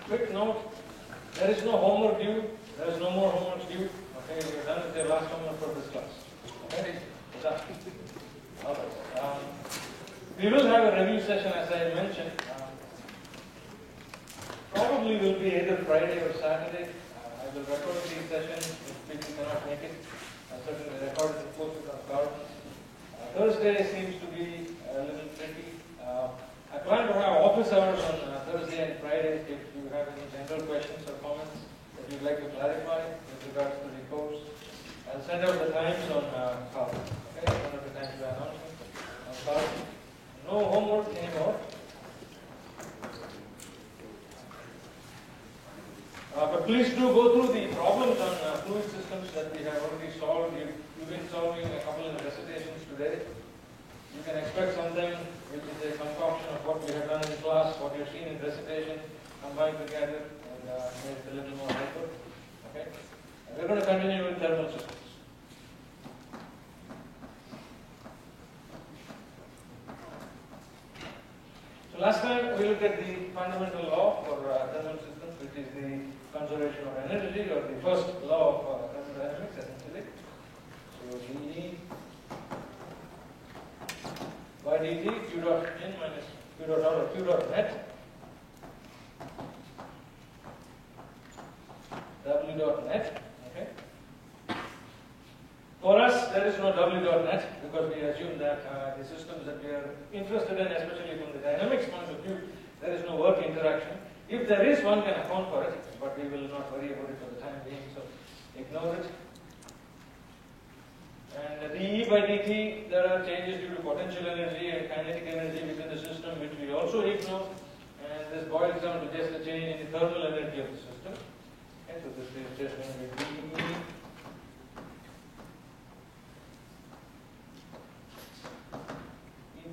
Quick note, there is no homework due, there is no more homework due. Okay, we are done with your last homework for this class. Okay, done. All right. We will have a review session, as I mentioned. Probably will be either Friday or Saturday. I will record these sessions if people cannot make it. Certainly record it and post it on card. Thursday seems to be a little tricky. I plan to have office hours on Thursday and Friday if you have any general questions or comments that you'd like to clarify with regards to the course. I'll send out the times on card. Okay, send out the times by announcement on card. No homework anymore. But please do go through the problems on fluid systems that we have already solved. You've been solving a couple of recitations today. You can expect something which is a concoction of what we have done in class, what you've seen in recitation, combined together and made it a little more hyper. Okay? And we're going to continue with thermal systems. So last time we looked at the fundamental law for thermal systems, which is the conservation of energy, or the first law of thermodynamics, essentially. So dE by dt, q dot in minus q dot out, or q dot net, w dot net. Okay. For us, there is no w dot net because we assume that the systems that we are interested in, especially from the dynamics point of view, there is no work interaction. If there is, one can account for it, but we will not worry about it for the time being, so ignore it. And dE by dt, there are changes due to potential energy and kinetic energy within the system, which we also ignore. And this boils down to just a change in the thermal energy of the system. Okay, so this is just going to be dE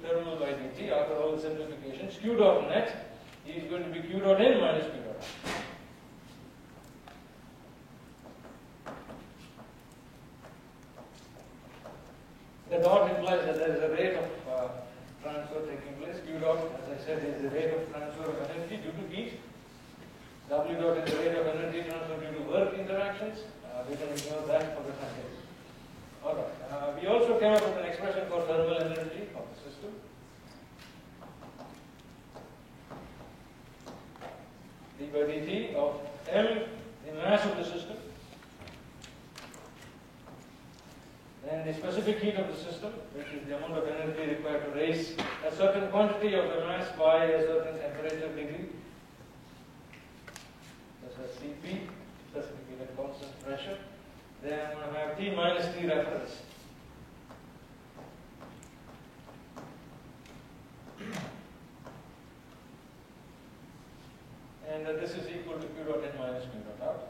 thermal by dt after all the simplifications. Q dot net is going to be q dot in minus q dot out. The dot implies that there is a rate of transfer taking place. Q Q dot, as I said, is the rate of transfer of energy due to heat. W dot is the rate of energy transfer due to work interactions. We can ignore that for the time being. Alright, we also came up with an expression for thermal energy of the system. d by dt of M, the mass of the system, and the specific heat of the system, which is the amount of energy required to raise a certain quantity of the mass by a certain temperature degree. That's a Cp, specifically at constant pressure. Then I'm going to have T minus T reference. And this is equal to Q dot N minus Q dot out.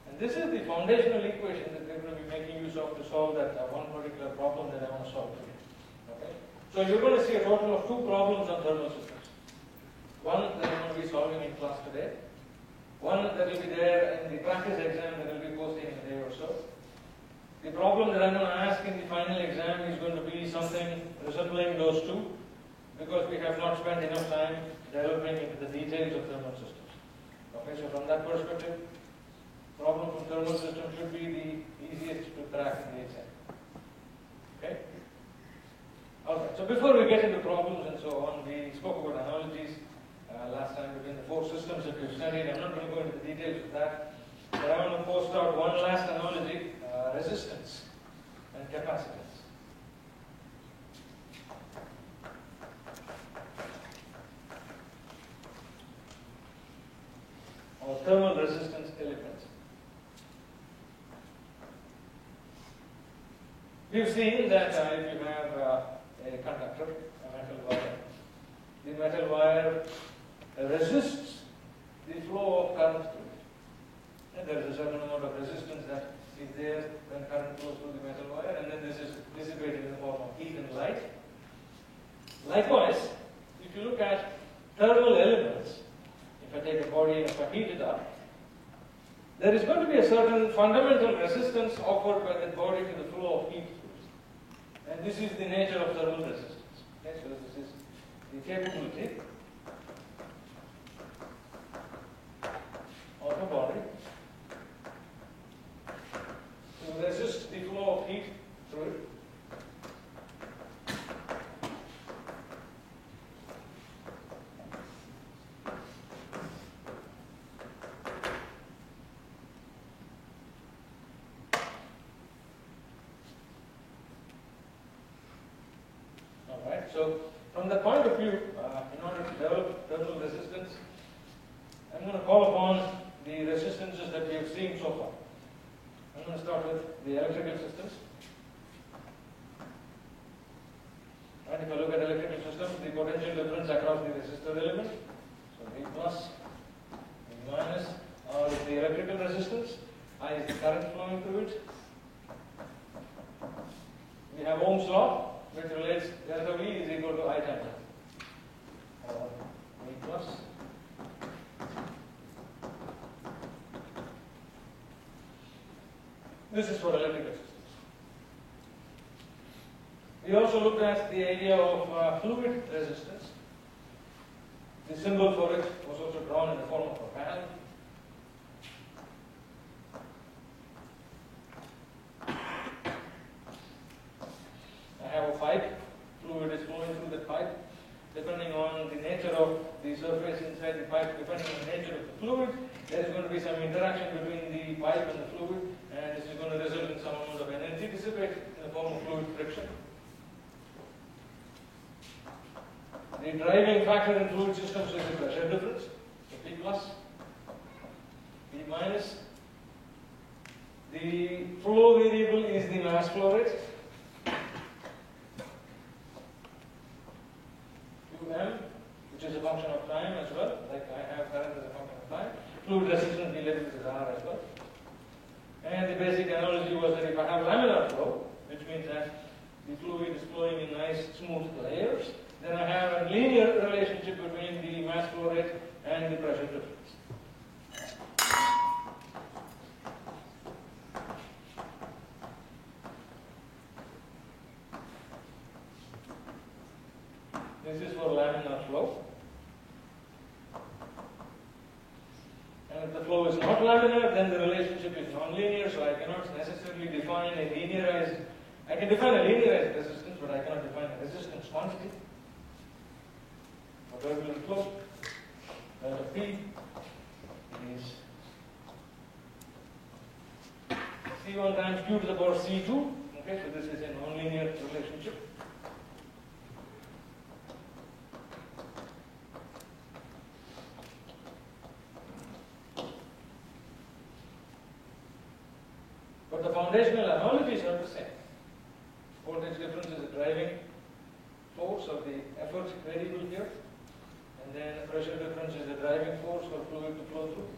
And this is the foundational equation that we're going to be making use of to solve that one particular problem that I want to solve today. Okay? So you're going to see a total of 2 problems on thermal systems. One that I'm going to be solving in class today. One that will be there in the practice exam that will be posting in a day or so. The problem that I'm going to ask in the final exam is going to be something resembling those 2, because we have not spent enough time delving into the details of thermal systems. Okay, so from that perspective, problem from thermal system should be the easiest to crack in the exam. Okay? Alright, so before we get into problems and so on, we spoke about analogies last time between the 4 systems that we've studied. I'm not going to go into the details of that, but I want to post out one last analogy, resistance and capacitance. Or thermal resistance elements. We've seen that if you have a conductor, a metal wire, the metal wire resists the flow of current through it. And there is a certain amount of resistance that is there when current flows through the metal wire, and then this is dissipated in the form of heat and light. Likewise, if you look at thermal elements, if I take a body and if I heat it up, there is going to be a certain fundamental resistance offered by the body to the flow of heat through it. And this is the nature of thermal resistance. Okay, so this is the capability of a body to resist the flow of heat through it. Alright, so from the point of view, in order to develop thermal resistance, I'm going to call upon the resistances that we have seen so far. I'm going to start with the electrical systems. And if I look at electrical systems, the potential difference across the resistor element, so V plus, V minus, are the electrical resistance, I is the current flowing through it. We have Ohm's law, which relates delta V is equal to I times I. V plus. This is for electrical systems. We also looked at the idea of fluid resistance. The symbol for it was also drawn in the form of a panel. I have a pipe. Fluid is flowing through the pipe. Depending on the nature of the surface inside the pipe, depending on the nature of the fluid, there is going to be some interaction between the pipe and the fluid, and this is going to result in some amount of energy dissipated in the form of fluid friction. The driving factor in fluid systems is the pressure difference, so P plus, P minus. The flow variable is the mass flow rate. Qm, which is a function of time as well, like I have current as a function of time. Fluid resistance we labeled as R as well. And the basic analogy was that if I have laminar flow, which means that the fluid is flowing in nice smooth layers, then I have a linear relationship between the mass flow rate and the pressure difference. This is for laminar flow. And if the flow is not laminar, then the relationship is non-linear, so I cannot necessarily define a linearized, I can define a linearized resistance, but I cannot define a resistance quantity for turbulent flow. Delta P is C1 times Q to the power C2. Okay, so this is a non-linear relationship. But the foundational analogies are the same. Voltage difference is the driving force of the effort variable here, and then pressure difference is the driving force for fluid to flow through.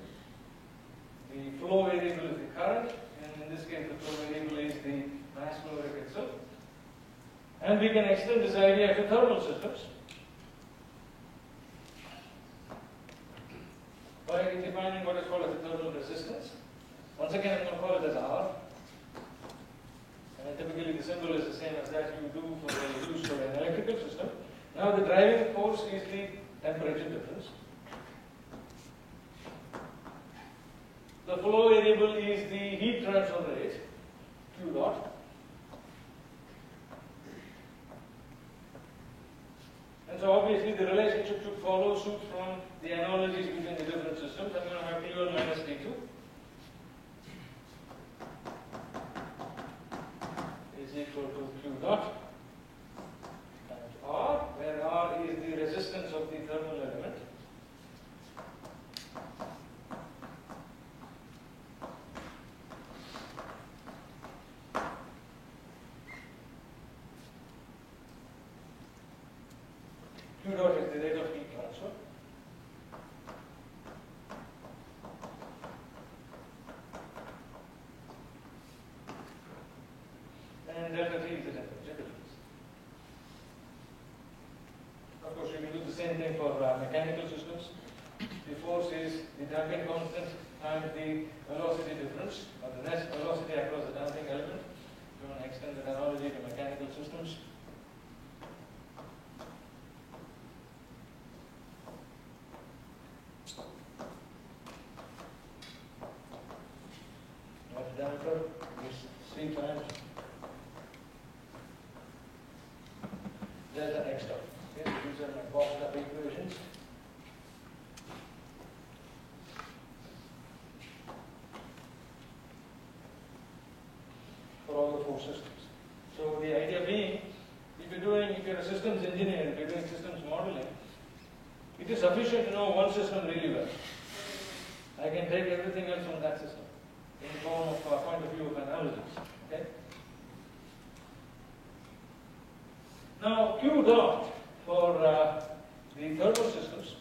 The flow variable is the current, and in this case the flow variable is the mass flow rate itself. And we can extend this idea to thermal systems by defining what is called as a thermal resistance. Once again, I'm going to call it as R. And typically the symbol is the same as that you do for the use for an electrical system. Now the driving force is the temperature difference. The flow variable is the heat transfer rate, Q dot. And so obviously the relationship should follow suit from the analogies between the different systems. I'm going to have T1 minus T2 is equal to Q dot times R, where R is the resistance of the thermal element. Q dot is the rate of heat transfer. And delta T is the temperature difference. Of course, you can do the same thing for mechanical systems. The force is the damping constant times the velocity difference, or the net velocity across the damping element. If you want to extend the analogy to mechanical systems. Net damper is C times delta X dot. Okay, so these are my boxed up equations. For all the four systems. So the idea being, if you're a systems engineer, if you're doing systems modeling, it is sufficient to know one system really well. I can take everything else from that system in the form of point of view of analogies. Okay? Now Q dot for the thermal systems,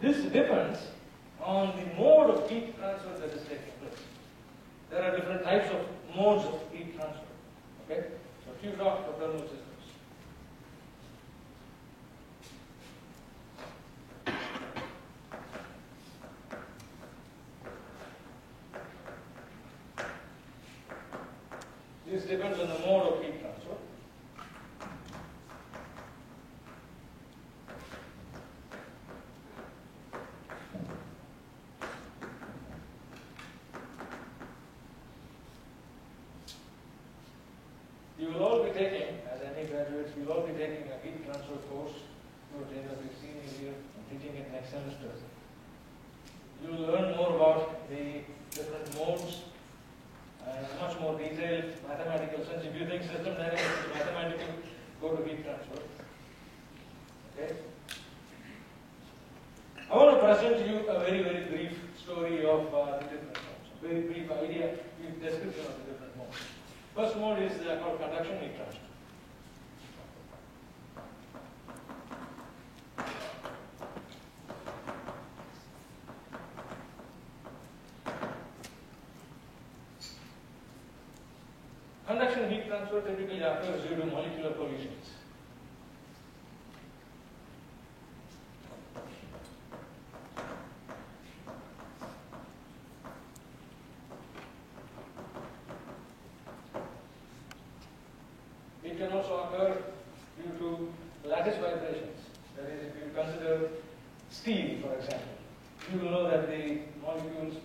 this depends on the mode of heat transfer that is taking place. There are different types of modes of heat transfer. Okay? So Q dot for thermal systems. This depends on the mode of heat transfer. You will all be taking, as any graduates, you will all be taking a heat transfer course towards the end of your senior year and teaching it next semester. You will learn more about the different modes and much more detailed mathematical sense. If you think system dynamics is mathematical, go to heat transfer. Okay? I want to present to you a very, very brief story of the different modes. A very brief idea, brief description of the different modes. First mode is called conduction heat transfer. Conduction heat transfer typically occurs due to molecular collisions. It can also occur due to lattice vibrations. That is, if you consider steel, for example, you will know that the molecules,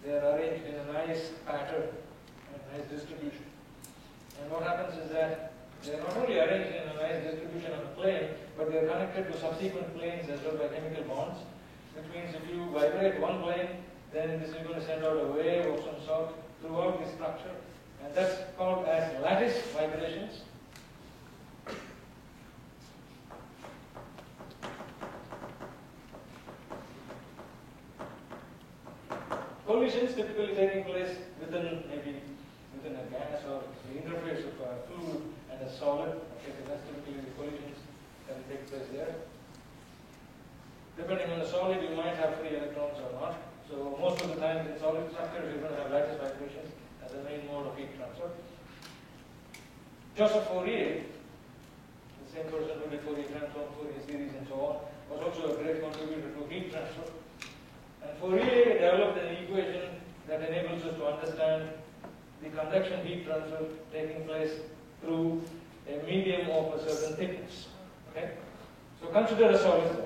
they are arranged in a nice pattern, a nice distribution. And what happens is that they are not only arranged in a nice distribution on a plane, but they are connected to subsequent planes as well by chemical bonds, which means if you vibrate one plane, then this is going to send out a wave of some sort throughout the structure, and that's called as lattice vibrations. Collisions typically taking place within a gas or the interface of a fluid and a solid. Okay, so that's typically the collisions that will take place there. Depending on the solid, you might have free electrons or not. So most of the time in solid structures, you're going to have lattice vibrations as the main mode of heat transfer. Joseph Fourier, the same person who did Fourier transform, Fourier series, and so on, was also a great contributor to heat transfer. And Fourier developed an equation that enables us to understand the conduction heat transfer taking place through a medium of a certain thickness. Okay? So consider a solid body.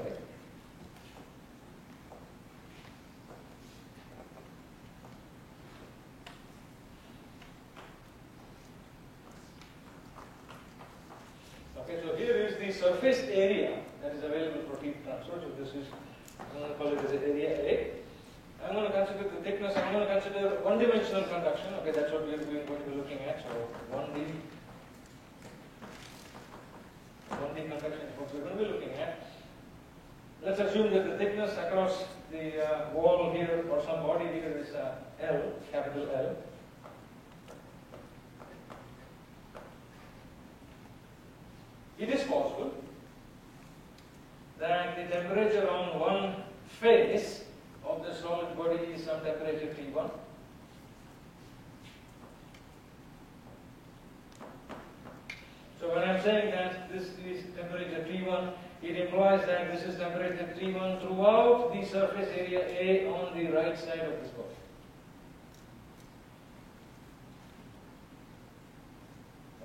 Okay, so here is the surface area that is available for heat transfer. So this is, I'm going to call it as area A. I'm going to consider the thickness, I'm going to consider one-dimensional conduction. Okay, that's what we're going to be looking at. So 1D conduction is what we're going to be looking at. Let's assume that the thickness across the wall here, or some body here, is L, capital L. It is possible that the temperature on one face of the solid body is some temperature T1. So when I'm saying that this is temperature T1, it implies that this is temperature T1 throughout the surface area A on the right side of this body.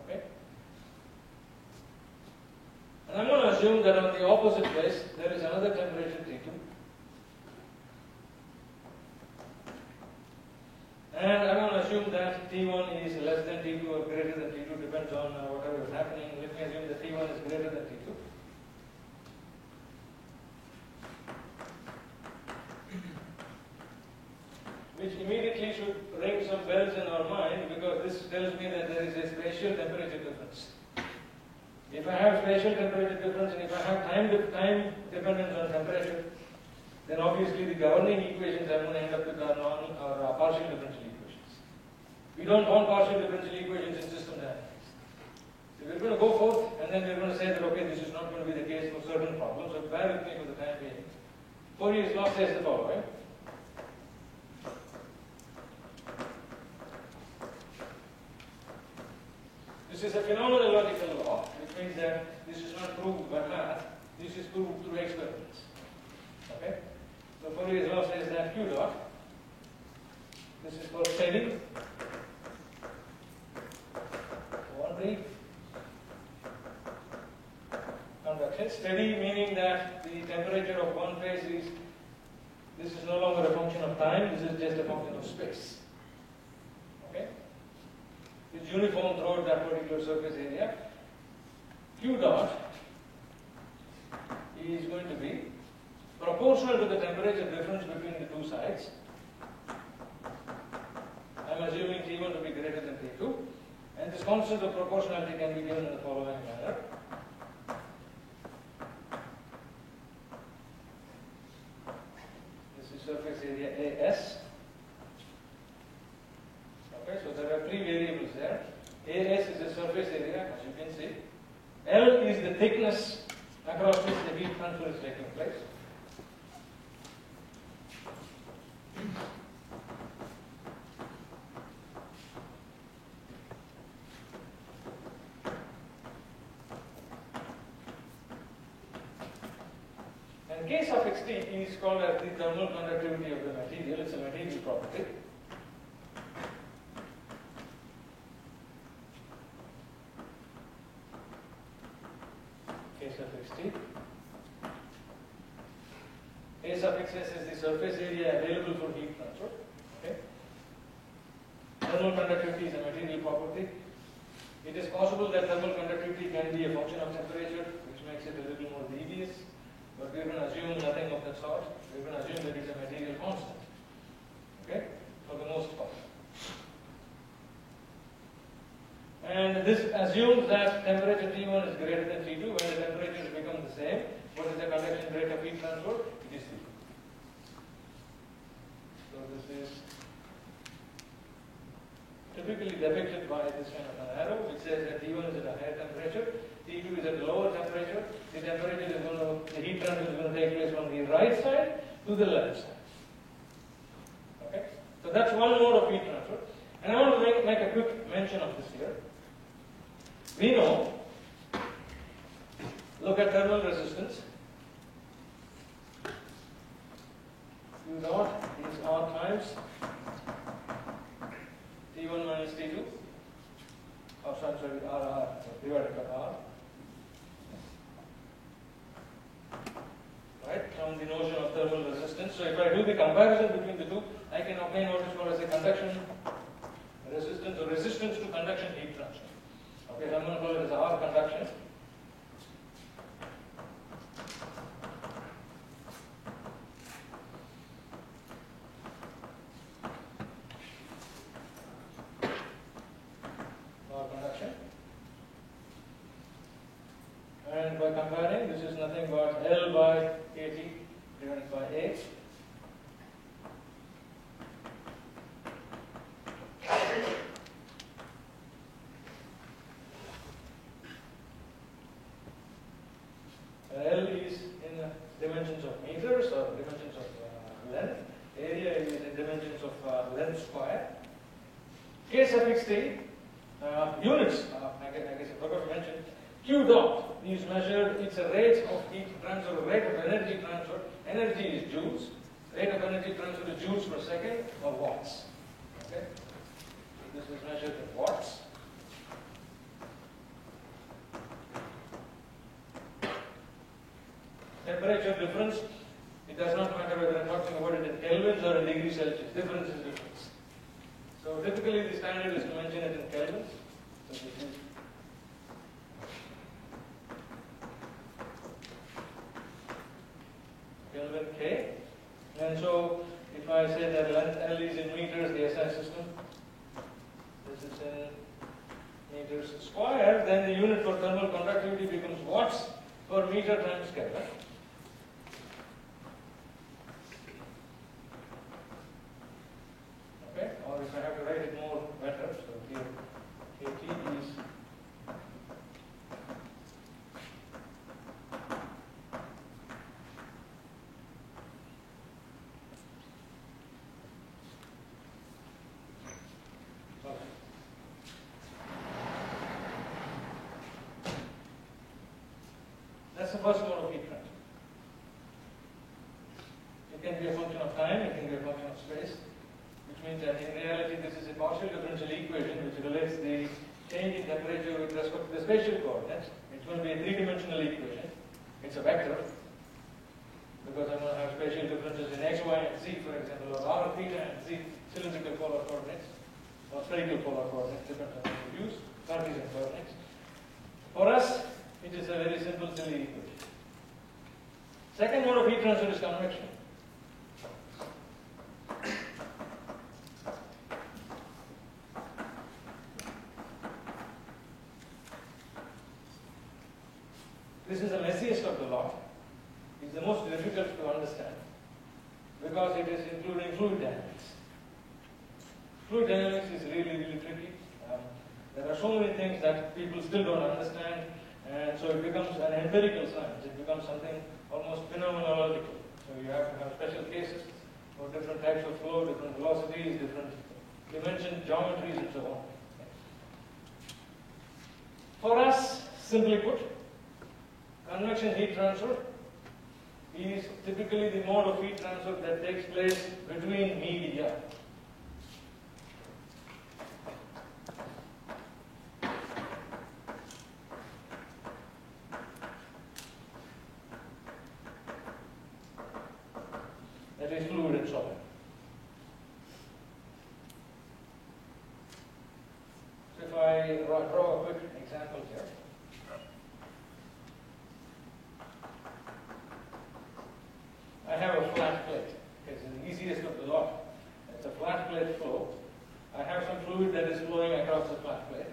Okay? And I'm going to assume that on the opposite place there is another temperature T2. And I'm going to assume that T1 is less than T2 or greater than T2, depends on whatever is happening. Let me assume that T1 is greater than T2. Which immediately should ring some bells in our mind, because this tells me that there is a spatial temperature difference. If I have spatial temperature difference and if I have time dependence on temperature, then obviously the governing equations I'm going to end up with are partial differential equations. We don't want partial differential equations in system dynamics. So we're going to go forth and then we're going to say that, okay, this is not going to be the case for certain problems, so bear with me for the time being. Fourier's law says the following. This is a phenomenological law, which means that this is not proved by math, this is proved through experiments. Okay? So Fourier's law says that Q dot, this is for steady, 1D conduction. Steady meaning that the temperature of one phase is, this is no longer a function of time, this is just a function of space. Okay? It's uniform throughout that particular surface area. Q dot is going to be proportional to the temperature difference between the two sides. I'm assuming T1 to be greater than T2, and this constant of proportionality can be given in the following manner. This is surface area AS. Okay, so there are three variables there. AS is the surface area, as you can see. L is the thickness across which the heat transfer is taking place. And K suffix T is called as the thermal conductivity of the material. It's a material property. suffix T. A suffix S is the surface area available for heat transfer. Okay. Thermal conductivity is a material property. It is possible that thermal conductivity can be a function of temperature, which makes it a little more devious, but we're going to assume nothing of that sort. We're going to assume that it's a material constant, okay, for the most part. And this assumes that temperature T1 is greater than T2, when the temperatures become the same. What is the conduction rate of heat transfer? It is T2. So this is typically depicted by this kind of an arrow, which says that T1 is at a higher temperature, T2 is at a lower temperature. The temperature is going to, the heat transfer is going to take place from the right side to the left side. Okay, so that's one mode of heat transfer. And I want to make a quick mention of this here. We know, look at thermal resistance. Q dot is R times T1 minus T2, or sorry, R divided by R. Right, from the notion of thermal resistance. So if I do the comparison between the two, I can obtain what is called as a conduction resistance, or resistance to conduction heat transfer. Okay, I'm going to call it as R conduction. R conduction. And by comparing, this is nothing but L by KT divided by A. L is in dimensions of meters or dimensions of length. Area is in dimensions of length square. K suffix T, units, I guess I forgot to mention, Q dot is measured, it's a rate of heat transfer, rate of energy transfer. Energy is joules. Rate of energy transfer is joules per second or watts. Okay? This is measured in watts. Temperature difference, it does not matter whether I'm talking about it in kelvins or in degrees Celsius. Difference is difference. So typically the standard is to mention it in kelvins. So this is Kelvin K. And so if I say that length L is in meters, the SI system, this is in meters square, then the unit for thermal conductivity becomes watts per meter times Kelvin. Okay, or if I have to write it more better, so here KT is that's the first mode of heat transfer. It can be a function of time, it can be a function of space, which means that in reality this is a partial differential equation which relates the change in temperature with respect to the spatial coordinates. It's going to be a three-dimensional equation. It's a vector, because I'm going to have spatial differences in x, y, and z, for example, or r, theta, and z, cylindrical polar coordinates, or spherical polar coordinates, depends on what you use, Cartesian coordinates. For us, it is a very simple, silly equation. Second mode of heat transfer is convection. This is the messiest of the lot. It's the most difficult to understand because it is including fluid dynamics. Fluid dynamics is really, really tricky. There are so many things that people still don't understand, and so it becomes an empirical science. It becomes something almost phenomenological. So you have to have special cases for different types of flow, different velocities, different dimension geometries, and so on. For us, simply put, convection heat transfer is typically the mode of heat transfer that takes place between media. that is fluid and solid. So if I draw a quick example here. I have a flat plate. It's the easiest of the lot. It's a flat plate flow. I have some fluid that is flowing across the flat plate.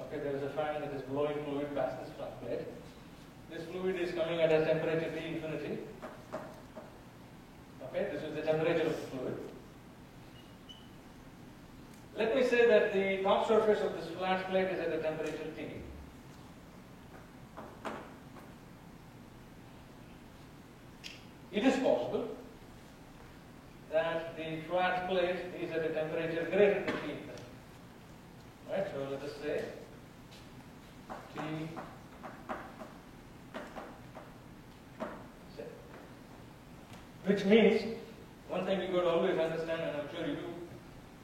Okay, there is a fan that is blowing fluid past this flat plate. This fluid is coming at a temperature T infinity. Okay, this is the temperature of the fluid. Let me say that the top surface of this flat plate is at a temperature T. It is possible that the flat plate is at a temperature greater than T. Right, so let us say T, which means, one thing you got to always understand, and I'm sure you do,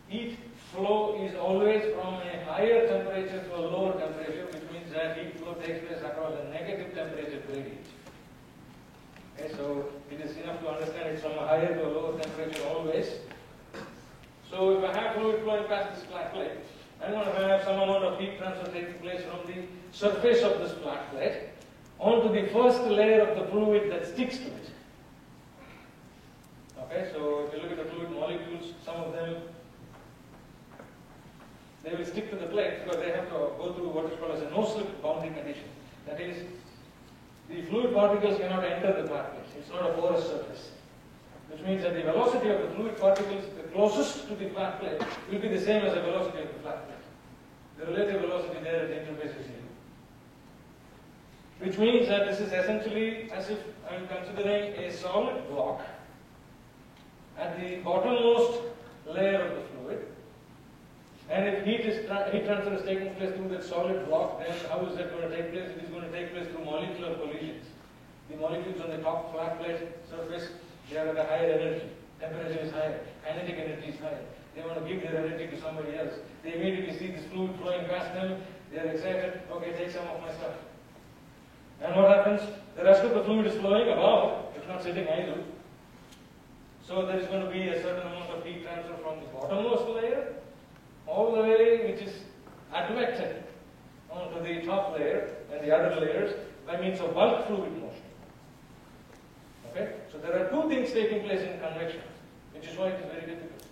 heat flow is always from a higher temperature to a lower temperature, which means that heat flow takes place across a negative temperature gradient. Okay, so it is enough to understand it's from a higher to a lower temperature always. So if I have fluid flowing past this flat plate, I'm going to have some amount of heat transfer taking place from the surface of this flat plate onto the first layer of the fluid that sticks to it. Okay, so if you look at the fluid molecules, some of them, they will stick to the plate because they have to go through what is called as a no-slip boundary condition. That is, the fluid particles cannot enter the flat plate. It's not a porous surface. Which means that the velocity of the fluid particles the closest to the flat plate will be the same as the velocity of the flat plate. The relative velocity there at the interface is 0. Which means that this is essentially as if I'm considering a solid block at the bottommost layer of the fluid. And if heat transfer is taking place through that solid block, then how is that going to take place? It is going to take place through molecular collisions. The molecules on the top flat plate surface, they are at a higher energy. Temperature is higher. Kinetic energy is higher. They want to give their energy to somebody else. They immediately see this fluid flowing past them. They are excited. Okay, take some of my stuff. And what happens? The rest of the fluid is flowing above. It's not sitting idle. So there is going to be a certain amount of heat transfer from the bottommost layer all the way, which is advected onto the top layer and the other layers by means of bulk fluid motion. Okay? So there are two things taking place in convection, which is why it is very difficult.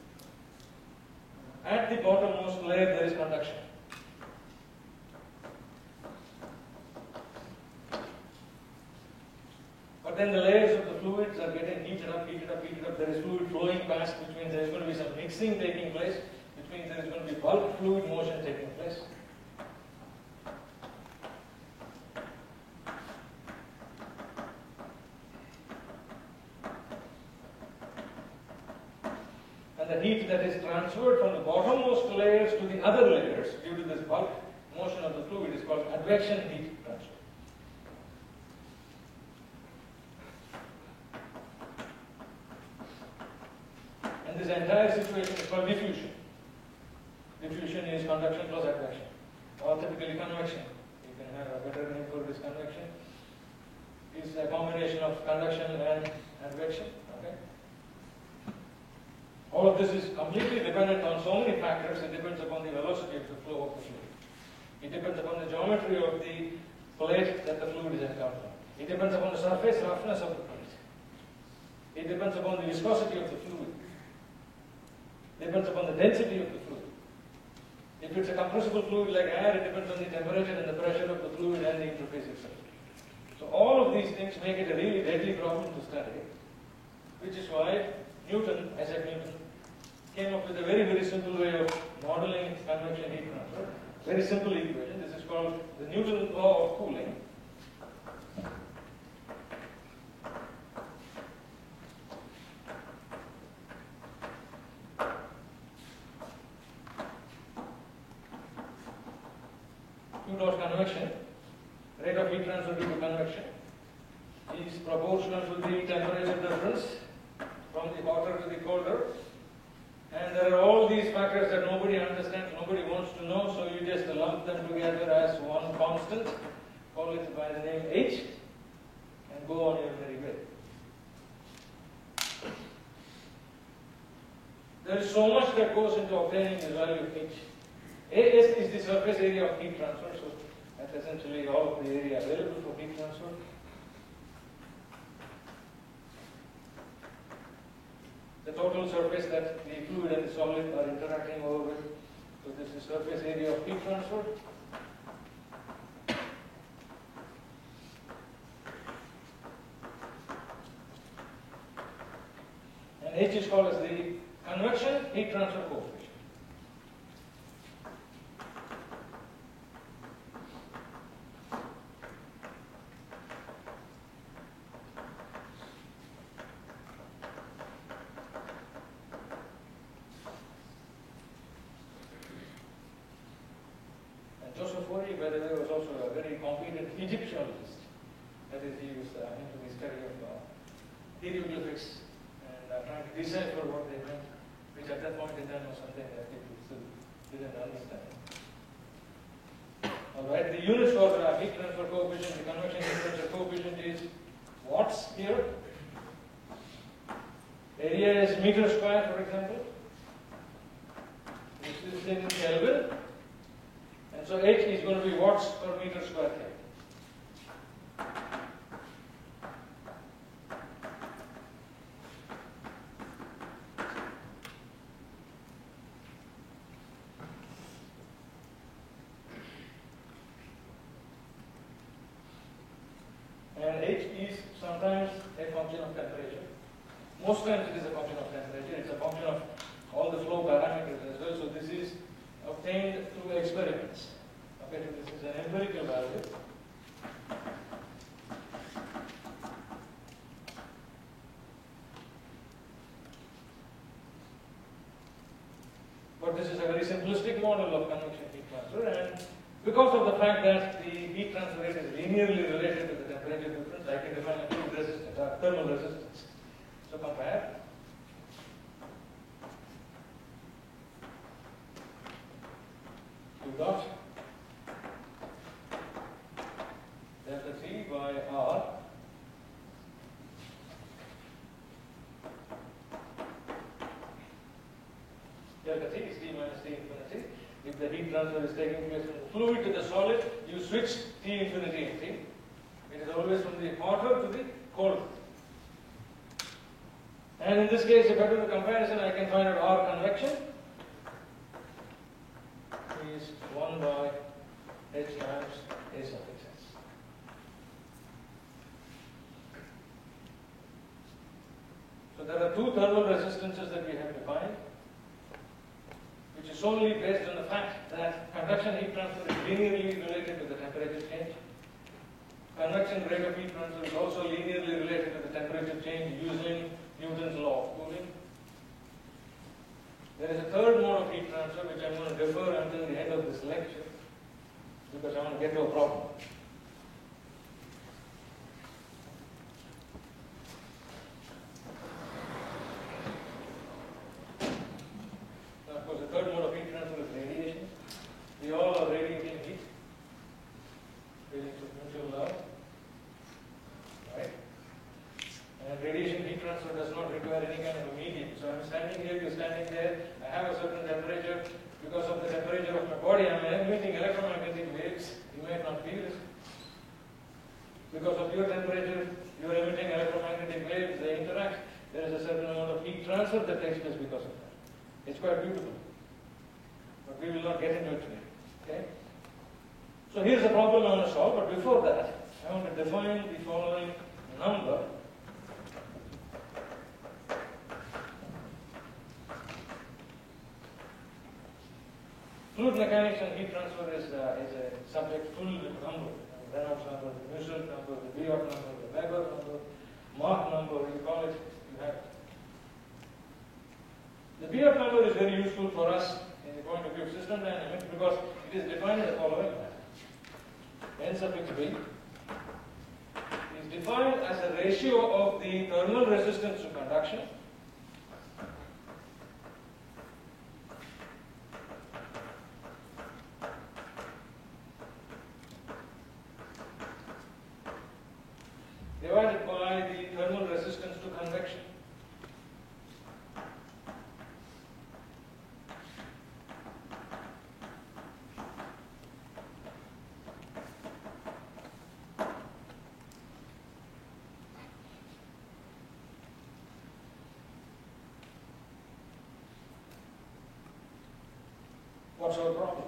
At the bottommost layer, there is conduction. But then the layers of the fluids are getting heated up, heated up, heated up. There is fluid flowing past, which means there is going to be some mixing taking place, which means there is going to be bulk fluid motion taking place. And the heat that is transferred from the bottommost layers to the other layers due to this bulk motion of the fluid is called advection heat transfer. And this entire situation is called diffusion. Diffusion is conduction plus advection, or typically convection. You can have a better name for this. Convection is a combination of conduction and advection. Okay. All of this is completely dependent on so many factors. It depends upon the velocity of the flow of the fluid. It depends upon the geometry of the plate that the fluid is encountering. It depends upon the surface roughness of the plate. It depends upon the viscosity of the fluid. It depends upon the density of the fluid. If it's a compressible fluid like air, it depends on the temperature and the pressure of the fluid and the interface itself. So all of these things make it a really deadly problem to study, which is why Newton, Isaac Newton, came up with a very, very simple way of modeling convection heat transfer. Very simple equation. This is called the Newton law of cooling. Q dot convection, rate of heat transfer due to convection, is proportional to the temperature difference from the hotter to the colder. And there are all these factors factors that nobody understands, nobody wants to know, so you just lump them together as one constant, call it by the name H, and go on your merry way. There is so much that goes into obtaining the value of H. AS is the surface area of heat transfer, so that's essentially all of the area available for heat transfer. The total surface that the fluid and the solid are interacting over with. So this is surface area of heat transfer. And H is called as the convection heat transfer coefficient. Joseph Fourier, by the way, was also a very competent Egyptologist. That is, he was into the study of hieroglyphics and trying to decipher what they meant, which at that point in time was something that people still didn't understand. Alright, the units for heat transfer coefficient, the convection heat transfer coefficient is watts here. Area is meter square, for example. This is in Kelvin. And so H is going to be watts per meter square Kelvin. And H is sometimes a function of temperature. Most times it is a function of temperature. It's a function of all the flow parameters as well. So this is obtained through experiments. Okay, so this is an empirical value. But this is a very simplistic model of convection heat transfer, and because of the fact that the heat transfer rate is linearly related to the temperature difference, I can define a fluid resistance, thermal resistance. So compare. You got delta T by R delta T is T minus T infinity. If the heat transfer is taking place from the fluid to the solid, you switch T infinity and T. It is always from the hotter to the colder. And in this case, if I do the comparison, I can find out R convection is 1 by H times A suffix S. So there are two thermal resistances that we have defined, which is solely based on the fact that convection heat transfer is linearly related to the temperature change. Convection rate of heat transfer is also linearly related to the temperature change using Newton's law of cooling. There is a third mode of heat transfer which I'm going to defer until the end of this lecture because I want to get to a problem. Now, of course, the third mode of heat transfer is radiation. We all are radiating heat, leading to mutual love, right? And radiation heat transfer does not require any kind of a medium. So I'm standing here, you're standing there, I have a certain temperature. Because of the temperature of my body, I'm emitting electromagnetic waves. You might not feel it. Because of your temperature, you're emitting electromagnetic waves, they interact. There is a certain amount of heat transfer that takes place because of that. It's quite beautiful. But we will not get into it today. Okay? So here's the problem I want to solve, but before that, I want to define the following number. Fluid mechanics and heat transfer is a subject full with numbers. Reynolds number, the Nusselt number, the Biot number, the Weber number, Mach number, you call it, you have it. The Biot number is very useful for us in the point of view of system dynamics because it is defined as the following manner. N suffix B is defined as a ratio of the thermal resistance to conduction What's our problem?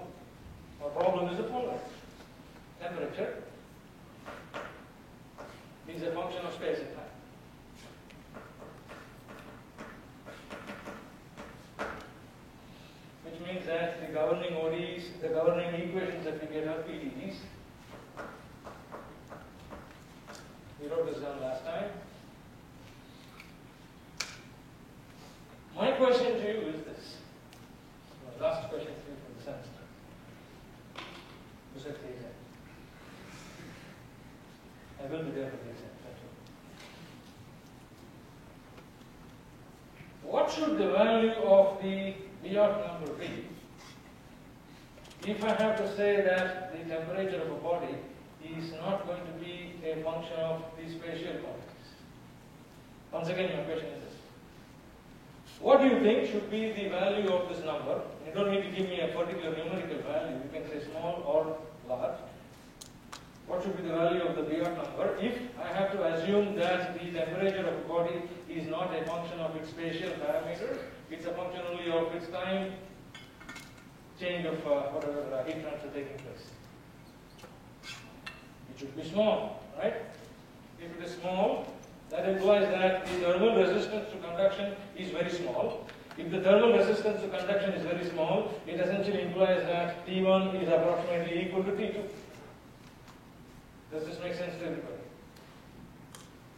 Our problem is the following. Temperature is a function of space and time. Which means that the governing ODEs, the governing equations that we get are PDEs. We wrote this down last time. My question to you is this. My last question to you for the semester. Who said the exam? I will be there for the exam. That's all. What should the value of the Biot number be if I have to say that the temperature of a body is not going to be a function of the spatial quantities? Once again, my question is this. What do you think should be the value of this number? You don't need to give me a particular numerical value. You can say small or large. What should be the value of the Biot number if I have to assume that the temperature of a body is not a function of its spatial parameters, it's a function only of its time change of whatever heat transfer taking place? It should be small, right? If it is small, that implies that the thermal resistance to conduction is very small. If the thermal resistance to conduction is very small, it essentially implies that T1 is approximately equal to T2. Does this make sense to everybody?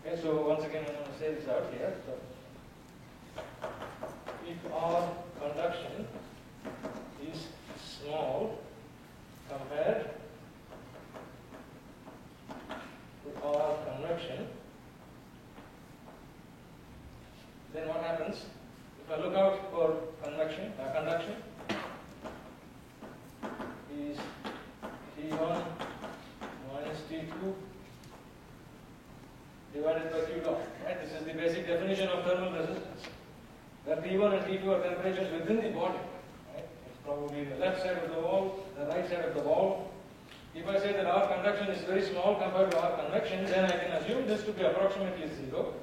Okay, so once again, I'm going to say this out here. So, if our conduction is small compared to our convection, then what happens? If I look out for conduction is T1 minus T2 divided by Q dot. Right? This is the basic definition of thermal resistance. Where T1 and T2 are temperatures within the body. Right? It's probably the left side of the wall, the right side of the wall. If I say that our conduction is very small compared to our convection, then I can assume this to be approximately 0.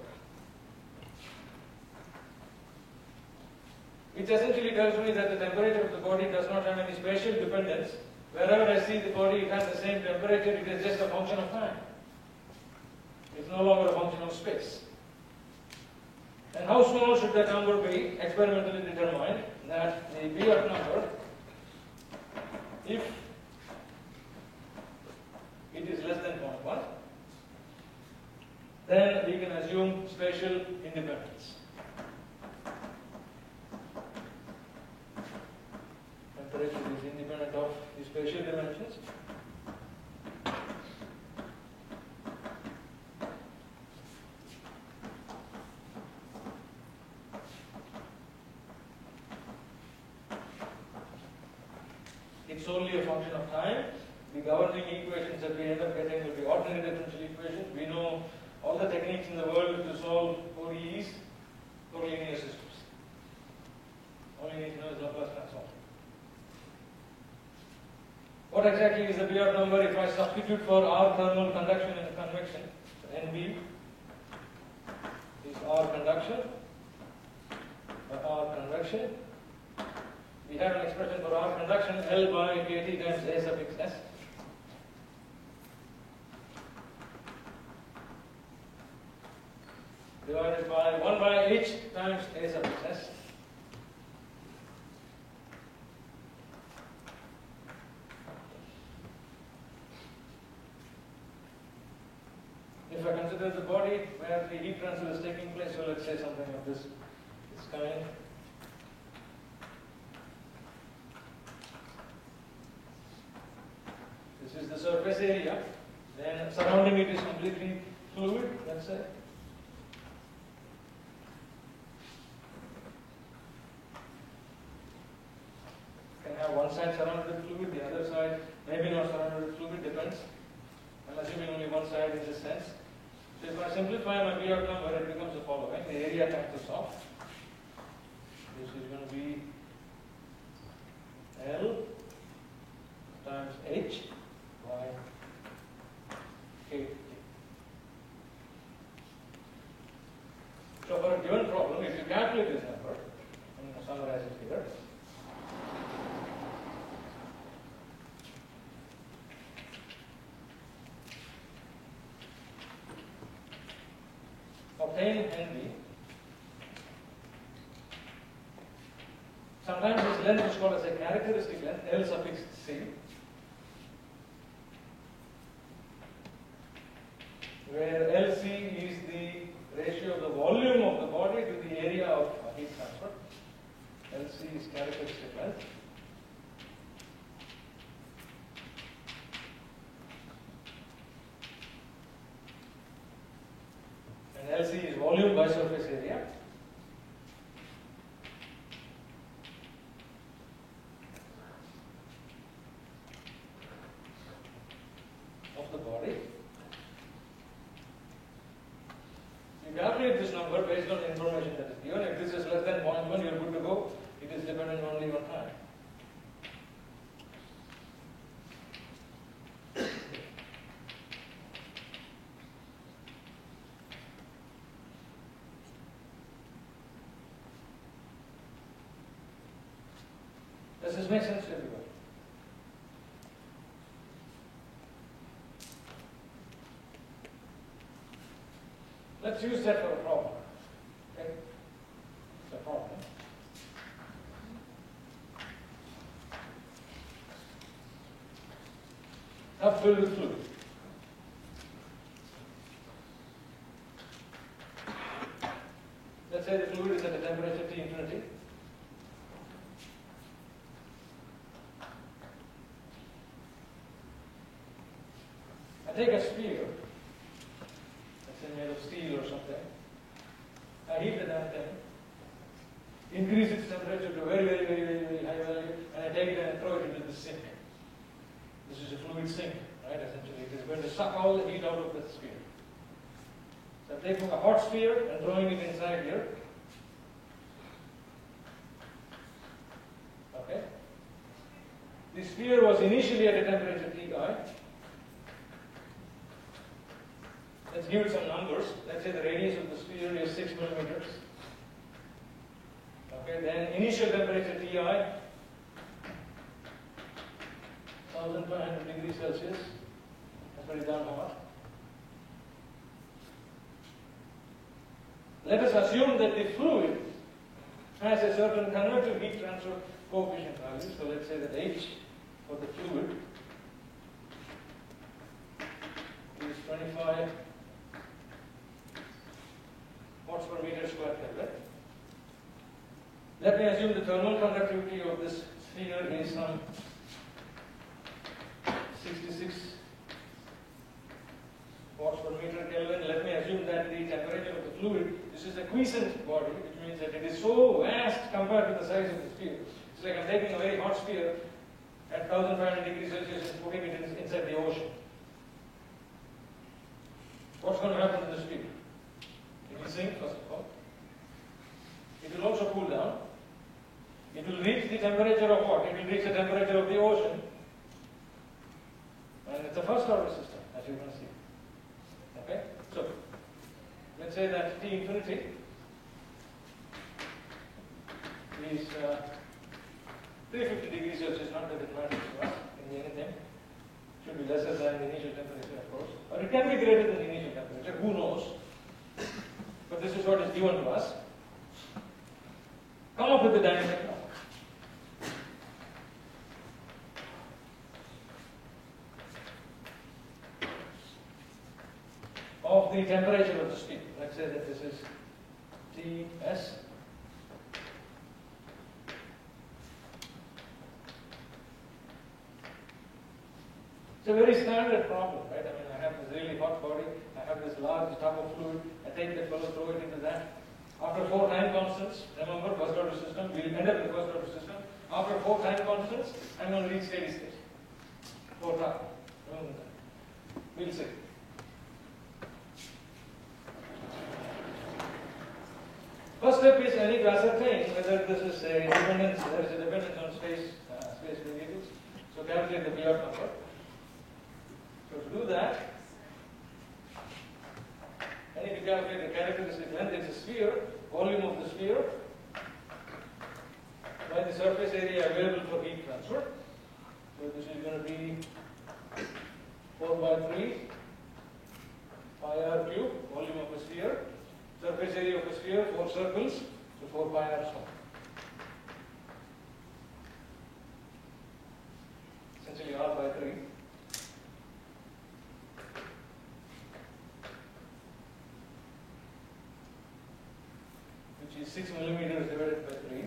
Which essentially tells me that the temperature of the body does not have any spatial dependence. Wherever I see the body, it has the same temperature, it is just a function of time. It's no longer a function of space. And how small should that number be? Experimentally determined that the Biot number, if it is less than 0.1, then we can assume spatial independence. Temperature is independent of the spatial dimensions. It's only a function of time. The governing equations that we end up getting will be ordinary differential equations. We know all the techniques in the world to solve ODEs for linear systems. All you need to know is Laplace transform. What exactly is the Biot number if I substitute for our thermal conduction and convection? So NB is our conduction, our convection. We have an expression for our conduction, L by KT times A suffix S. Divided by 1 by H times A suffix S. If I consider the body where the heat transfer is taking place, so let's say something of this kind. This is the surface area, then surrounding it is completely fluid, let's say. Can have one side surrounded with fluid, the other side maybe not surrounded with fluid, depends. I'm assuming only one side in this sense. So if I simplify my Biot number, it becomes the following. The area times the soft. This is going to be L times H by K. So for a given problem, if you calculate this number, I'm going to summarize it here. Sometimes this length is called as a characteristic length, L suffix C, where LC is the ratio of the volume of the body to the area of heat transfer. LC is characteristic length. And LC is volume by surface area. Of the body. You calculate this number based on the information that is given. If this is less than 0.1, you are good to go. It is dependent only on time. Does this make sense to everybody? Let's use that for a problem. Okay? It's a problem. Tub filled with fluid. Let's say the fluid is at a temperature T infinity. I take a sphere, let's say made of steel or something. I heat the damn thing, increase its temperature to a very high value, and I take it and throw it into the sink. This is a fluid sink, right? Essentially, it is going to suck all the heat out of the sphere. So I'm taking a hot sphere and throwing it inside here. Okay? The sphere was initially at a temperature Ti. Let's give it some numbers. Let's say the radius of the sphere is 6 millimeters. Okay, then initial temperature Ti, 1500 degrees Celsius. That's very damn hot. Let us assume that the fluid has a certain convective heat transfer coefficient value. So let's say that H for the fluid is 25 watts per meter square Kelvin. Let me assume the thermal conductivity of this sphere is some 66 watts per meter Kelvin. Let me assume that the temperature of the fluid, this is a quiescent body, which means that it is so vast compared to the size of the sphere. It's like I'm taking a very hot sphere at 1500 degrees Celsius and putting it inside the ocean. What's going to happen to the sphere? It will sink, first of all. It will also cool down. It will reach the temperature of what? It will reach the temperature of the ocean. And it's a first order system, as you can see. Okay? So, let's say that T infinity is 350 degrees Celsius, not that it matters to us in anything. Should be lesser than the initial temperature, of course. Or it can be greater than the initial temperature, who knows? But this is what is given to us. Come up with the dynamic number. Of the temperature of the sphere. Let's say that this is Ts. It's a very standard problem, right? I mean, I have this really hot body, I have this large tub of fluid, I take that fellow, throw it into that. After 4 time constants, remember, first order system, we'll end up in the first order system. After 4 time constants, I'm going to reach steady state. 4 time. Remember that. We'll see. First step is I need to ascertain whether this is a dependence, there is a dependence on space variables. So calculate the Biot number. So to do that, I need to calculate the characteristic length. It's a sphere, volume of the sphere, by the surface area available for heat transfer. So this is going to be 4 by 3 pi r cube, volume of a sphere. Surface area of a sphere, 4 circles, so 4 pi r square. essentially R by 3. Which is 6 millimeters divided by 3.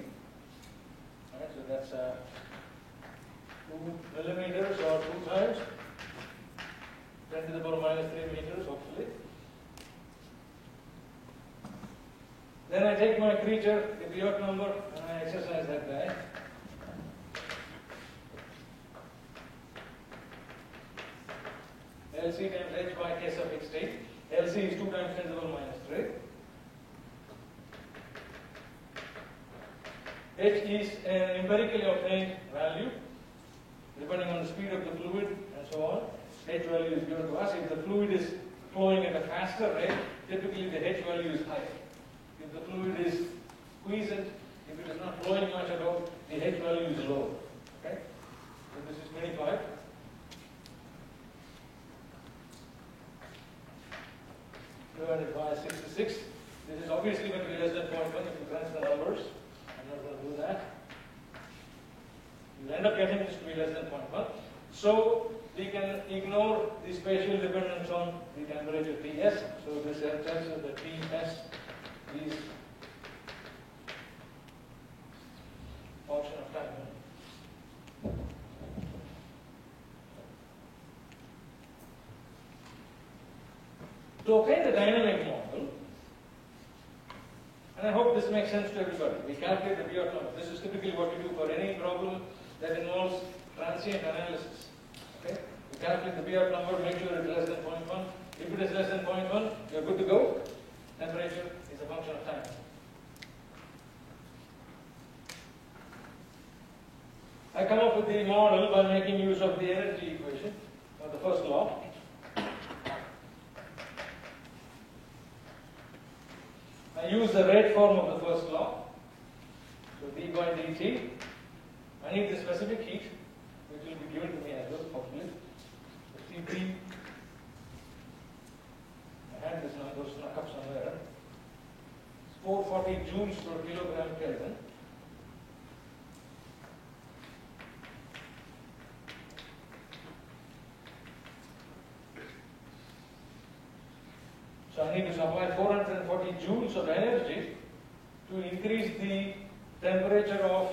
Right, so that's 2 millimeters or 2 times 10 to the power minus 3 meters, hopefully. Then I take my creature, the Biot number, and I exercise that guy. LC times h by k sub x t. LC is 2 times 10 to the power minus 3. H is an empirically obtained value, depending on the speed of the fluid and so on. H value is given to us. If the fluid is flowing at a faster rate, typically the H value is high. If the fluid is quiescent, if it is not flowing much at all, the H value is low. Okay? So this is 25. Divided by 66. This is obviously going to be less than 0.1 if you crunch the numbers. I'm not going to do that. You end up getting this to be less than 0.1. So we can ignore the spatial dependence on the temperature Ts. So this tells us that Ts is function of time. To obtain the dynamic model, and I hope this makes sense to everybody, we calculate the Biot number. This is typically what we do for any problem that involves transient analysis. Okay? We calculate the Biot number, make sure it is less than 0.1. If it is less than 0.1, you are good to go. Temperature is a function of time. I come up with the model by making use of the energy equation, or the first law. I use the rate form of the first law. So d by dt. I need the specific heat, which will be given to me as well, hopefully. So Cp, I had this number snuck up somewhere. It's 440 joules per kilogram Kelvin. So I need to supply 440 joules of energy to increase the temperature of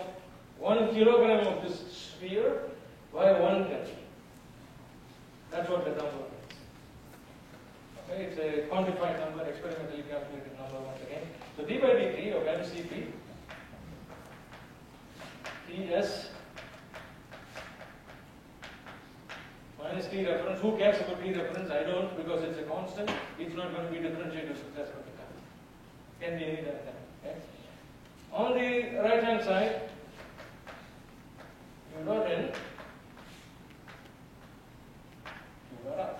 1 kilogram of this sphere by 1 Kelvin. That's what the number is. Okay, it's a quantified number, experimentally calculated number once again. So d by dt of mCp Ts minus T reference. Who cares about T reference? I don't, because it's a constant. It's not going to be differentiated with respect to time. Can be any other time. Okay? On the right hand side, you dot in, you dot out.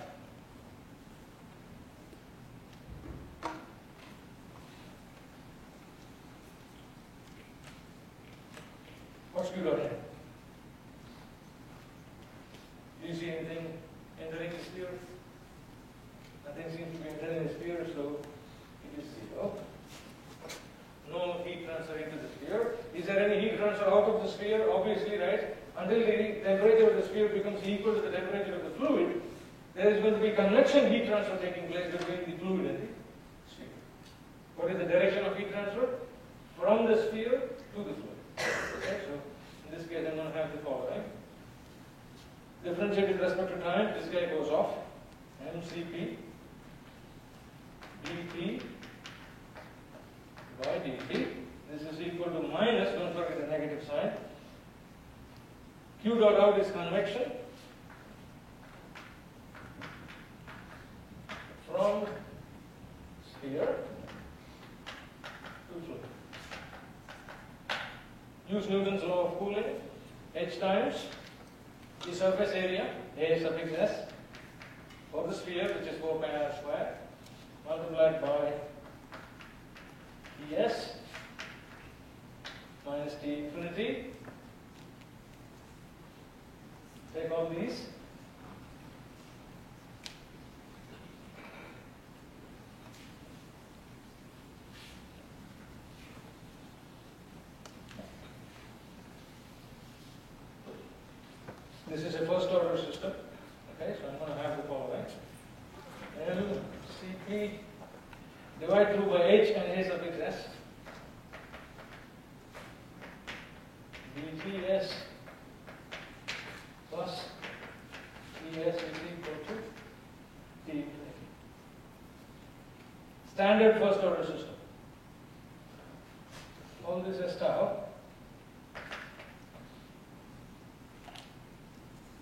What's Q dot in? Do you see anything entering the sphere? Nothing seems to be entering the sphere, so it is 0. No heat transfer into the sphere. Is there any heat transfer out of the sphere? Obviously, right? Until the temperature of the sphere becomes equal to the temperature of the fluid, there is going to be convection heat transfer taking place between the fluid and the sphere. What is the direction of heat transfer? From the sphere to the fluid. Okay, so in this case, I'm going to have the following. Differentiated with respect to time, this guy goes off. mCp dt by dt. This is equal to minus, don't forget the negative sign. Q dot out is convection from sphere to fluid. Use Newton's law of cooling. H times the surface area, A suffix s, of the sphere, which is 4 pi r square, multiplied by Ts minus T infinity. Take all these. This is a first order system. Okay, so I'm going to have the following. LCP divide through by H and A suffix S. BTS plus ES is equal to T infinity. Standard first order system. All this is tau.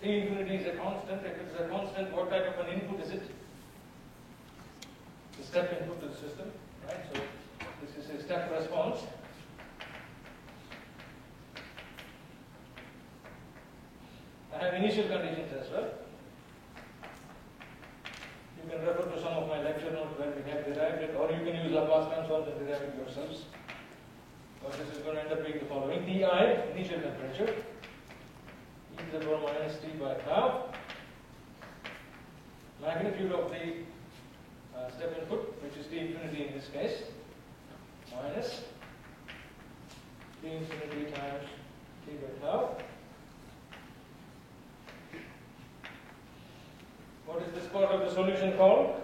T infinity is a constant. If it is a constant, what type of an input is it? The step input to the system, right? So this is a step response. I have initial conditions as well. You can refer to some of my lecture notes where we have derived it, or you can use Laplace transforms and derive it yourselves. But this is going to end up being the following: Ti, initial temperature, e to the power minus T by tau, magnitude of the step input, which is T infinity in this case, minus T infinity times T by tau. What is this part of the solution called?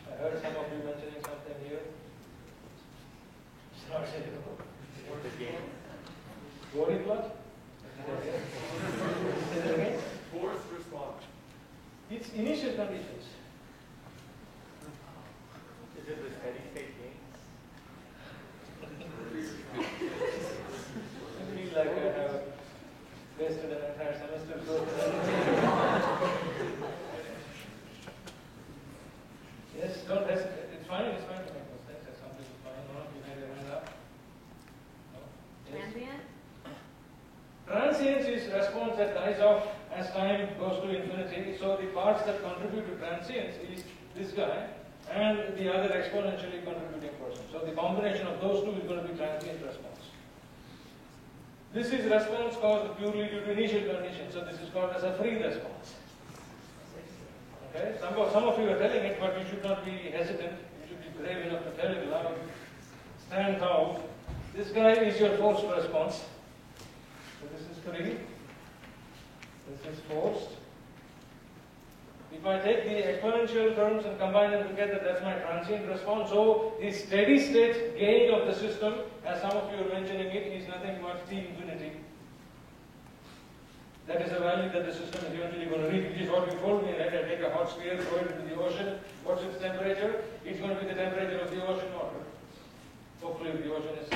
I heard some of you mentioning something here. It's not zero. Body plot? Forced response. It's initial conditions. Is it the steady state gain? I feel like I have wasted an entire semester. Yes, don't hesitate. It's fine to make mistakes. That's completely fine. No, you made your hand up. No? Yes. Transient? Transience is response that dies off as time goes to infinity. So the parts that contribute to transience is this guy and the other exponentially contributing person. So the combination of those two is going to be transient response. This is response caused purely due to initial conditions. So this is called as a free response. Okay? Some of you are telling it, but you should not be hesitant. You should be brave enough to tell it loud. Stand out. This guy is your forced response. So this is free. This is forced. If I take the exponential terms and combine them together, that's my transient response. So the steady state gain of the system, as some of you are mentioning it, is nothing but T infinity. That is a value that the system is eventually going to reach, which is what you told me, right? I take a hot sphere, throw it into the ocean. What's its temperature? It's going to be the temperature of the ocean water. Hopefully the ocean is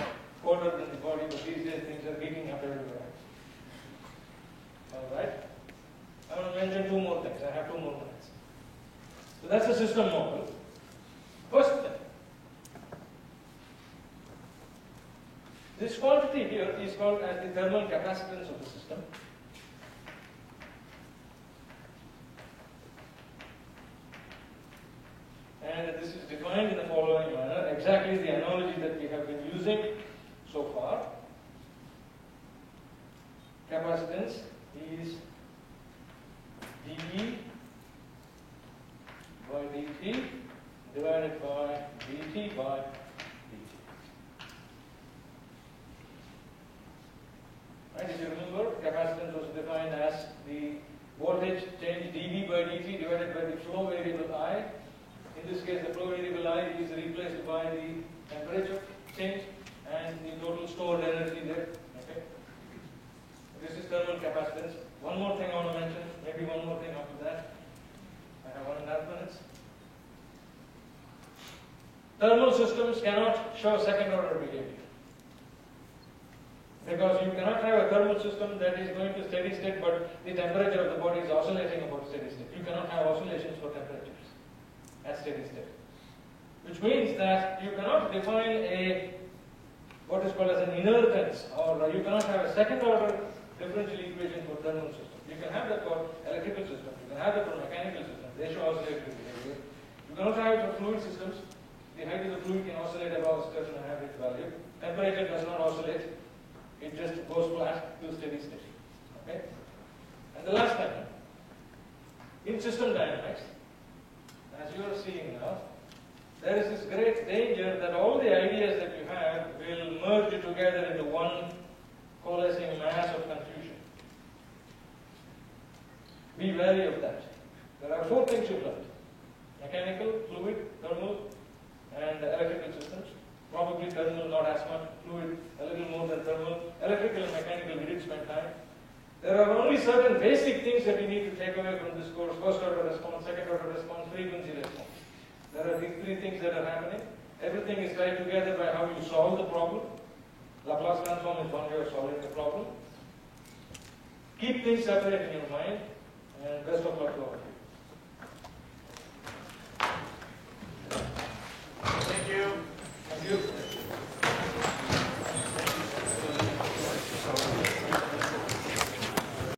colder than the body, but these days things are heating up everywhere. Alright? I want to mention two more things. I have 2 more minutes. So that's the system model. First thing. This quantity here is called as the thermal capacitance of the system. And this is defined in the following manner, exactly the analogy that we have been using so far. Capacitance is dE by dt divided by dt by dt. Right, if you remember, capacitance was defined as the voltage change dV by dt divided by the flow variable I. In this case, the flow variable I is replaced by the temperature change and the total stored energy there. Okay. This is thermal capacitance. One more thing I want to mention, maybe one more thing after that. I have 1.5 minutes. Thermal systems cannot show second order behavior. Because you cannot have a thermal system that is going to steady state, but the temperature of the body is oscillating about steady state. You cannot have oscillations for temperatures at steady state. Which means that you cannot define a what is called as an inertance, or you cannot have a second order differential equation for thermal system. You can have that for electrical system, you can have that for mechanical system, they show oscillatory behavior. You cannot have it for fluid systems. The height of the fluid can oscillate above a certain average value. Temperature does not oscillate. it just goes flat to steady state. Okay? And the last time, in system dynamics, as you are seeing now, there is this great danger that all the ideas that you have will merge together into one coalescing mass of confusion. Be wary of that. There are 4 things you've learned: mechanical, fluid, thermal, and electrical systems. Probably thermal not as much, fluid a little more than thermal. Electrical and mechanical we did spend time. There are only certain basic things that we need to take away from this course: first order response, second order response, frequency response. There are these 3 things that are happening. Everything is tied together by how you solve the problem. Laplace transform is one way of solving the problem. Keep things separate in your mind, and best of luck to all of you.